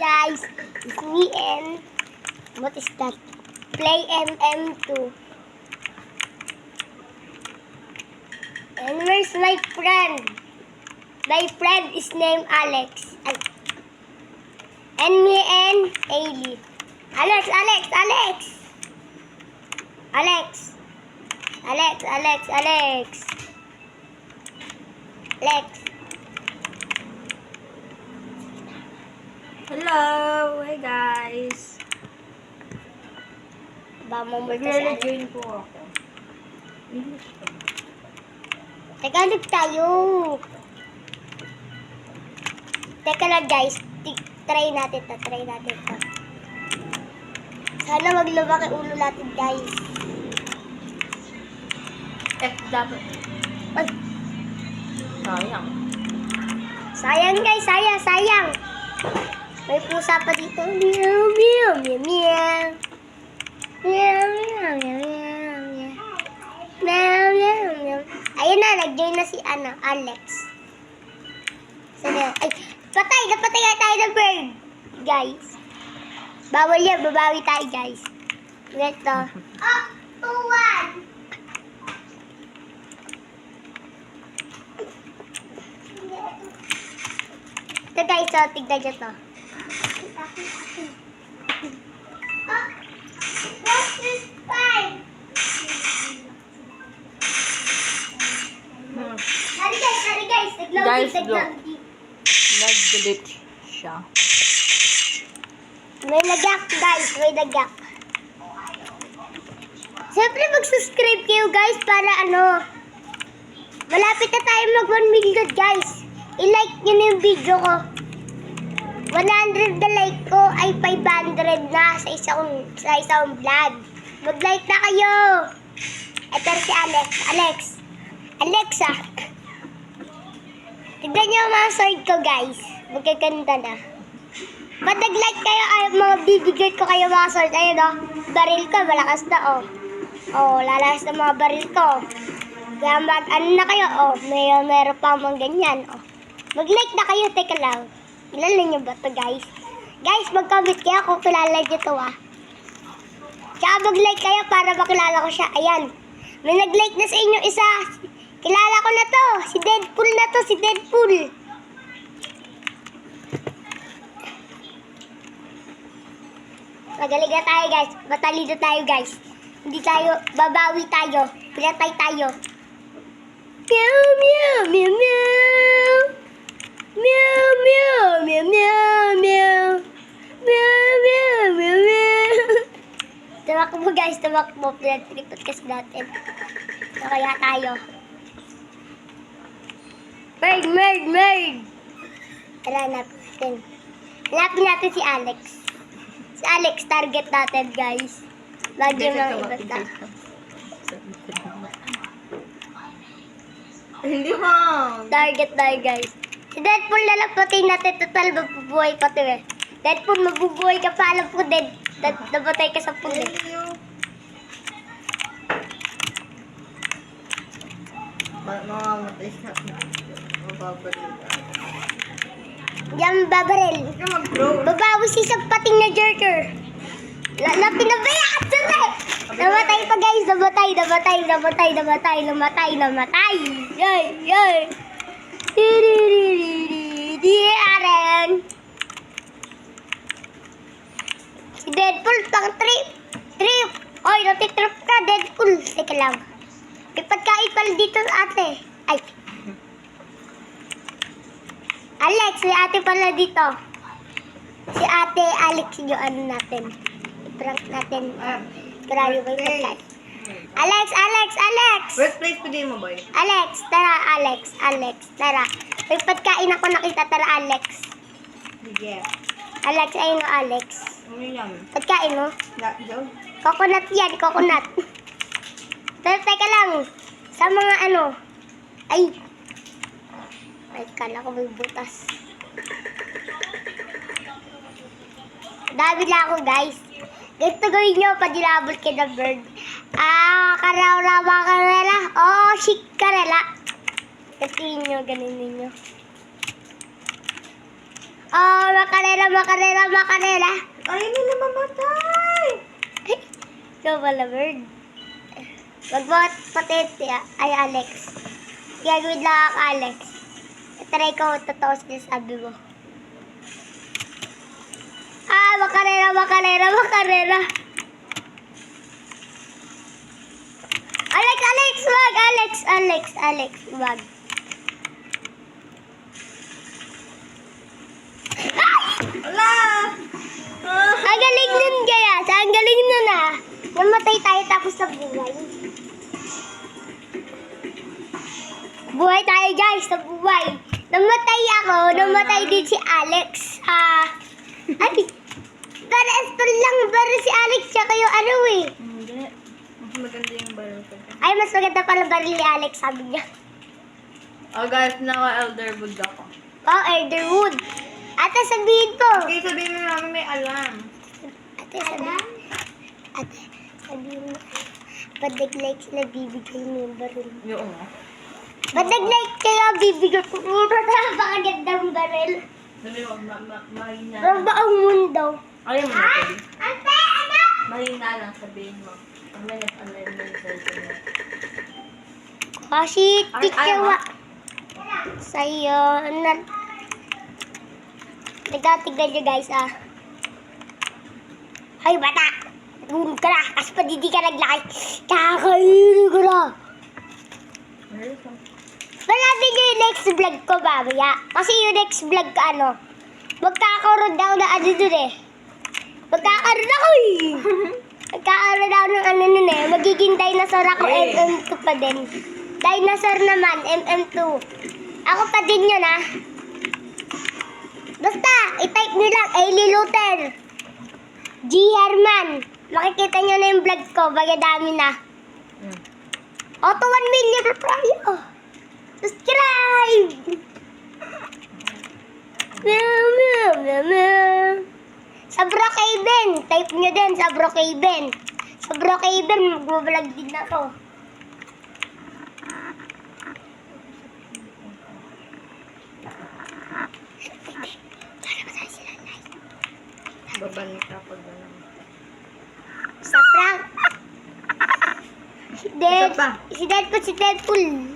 guys, it's me and what is that? Play MM2. And where's my friend? My friend is named Alex. And me and Ailey. Alex. Hello! Hey guys! Ba mo mo si Alex. Nag-join po ako. Tagalog tayo. Teka lang guys. Try natin to. Sana wag lumaki ulo natin guys. Dapat. Ay, Sayang. sayang guys, sayang. May pusa pa dito. Meow. Ayun na, nag-join na si Alex. Sana, ay, napatay tayo ng bird. Guys. Bawal yan, babawi tayo guys. Ito. Oh, 2-1. Ito guys, tignan nyo to. What is 5? Sorry guys. Guys, Nag-loading. Nag-delete siya. May nagyak guys, Siyempre mag-subscribe kayo guys para malapit na tayo mag 1 million guys. I-like nyo na yung video ko. 100 na like ko ay 500 na sa isang vlog. Mag-like na kayo. Ito si Alexa. Tignan nyo ang mga sword ko guys. Magkaganda na. Ba't nag-like kayo? Ay, mga bibigay ko kayo mga sword. Ayun baril ko, malakas na lalakas na mga baril ko. Kaya na kayo, meron pa mga ganyan, Mag-like na kayo, teka lang. Kilala nyo ba to guys? Guys, mag-comment kayo kung kilala nyo to, Tsaka mag-like kayo para makilala ko siya. Ayan. May nag-like na sa inyo isa. Kilala ko na to. Si Deadpool. Magaling na tayo guys. Matalino tayo guys. Hindi tayo, babawi tayo. Pinatay tayo. Tumakbo guys, pinag-tripot kasi natin. Kaya tayo. Bird! Hanapin natin si Alex. Si Alex, target natin guys. Lagi yung mga iba ta. Hindi mo! Target tayo guys. Si Deadpool na lang patayin natin. Total, mabubuhay pa ito Deadpool, mabubuhay ka pa. Alam ko, nabatay ka sa pool Mamamatay siya. Mababaril. Diyan babaril. Huwag ka mag-grow. Babawi si isang pating na jerker. Pinabayaan sila Namatay pa guys. Namatay. Yay. Aren. Si Deadpool pang trip. Oy, natitrip ka Deadpool. Teka lang. May pagkain pala dito ate. Ay. Alex, si ate pala dito. Si ate Alex yung natin. I-prank natin. Grabe ba yung pagkain? Alex! First place pwede mo ba? Alex, tara. May pagkain ako nakita, tara Alex. Yeah. Alex, ayun Alex. Ano yan? Pagkain mo? Joe? Coconut yan, coconut. Teka lang. Sa mga Ay, kala ko may butas. Dami na ako guys. Ganito gawin nyo pag dinabol kayo ng bird. Karaw-rawa karela. Shik karela. Gantiin nyo, ganunin nyo. Oh, makarera. Ay, nila mamatay! Ikaw pala, bird. Mag-vote patete, ay Alex. Gagawin lang ako, Alex. Try ko, totoo sinasabi mo. Makarera. Alex, wag. Wala! Ang galing nun, kaya. Ang galing nun, Namatay tayo tapos nabuhay. Buhay tayo, guys. Nabuhay. Namatay ako. Namatay din si Alex. Ay, para lang. Para si Alex tsaka yung ano eh. Hindi. Mas maganda yung barrel ko. Ay, mas maganda pala baril ni Alex, sabi niya. Oh guys, elderwood ako. Oh, Elderwood. Ate, sabihin ko. Okay, sabihin mo namin may alarm. Ate, sabihin mo. Ba't nag-like sila bibigay mo yung baril? Yung nga. Ba't nag-like kaya bibigay ko? Napakagandang baril. Sabi mo, mahina Parang ba ang mundo? Ayaw mo natin. Ate, ano? Mahina lang, sabihin mo. Pag may nag-alarm mo yung cellphone mo. Kasi, Ay, tikawa. Sa'yo, nagkatigan nyo guys, Ay, bata! Tulog ka na, kasi pa di ka nag-like. Kakainin ko na. Malapit nyo yung next vlog ko, babaya. Kasi yung next vlog ko, magkakaroon daw na dun eh. Magkakaroon ako Magkakaroon daw ng magiging dinosaur ako, Yeah. MM2 pa din. Dinosaur naman, MM2. Ako pa din yun, Basta, i-type nyo lang, Ailey Luther. G. Herman. Makikita nyo na yung vlog ko, baga dami na. Auto 1 million na tayo. Subscribe! Sa Brookhaven. Type nyo din sa Brookhaven. Sa Brookhaven, mag-vlog din ako. Babalik ka pag gano'n. Sa prank. Isa pa. Si Deadpool.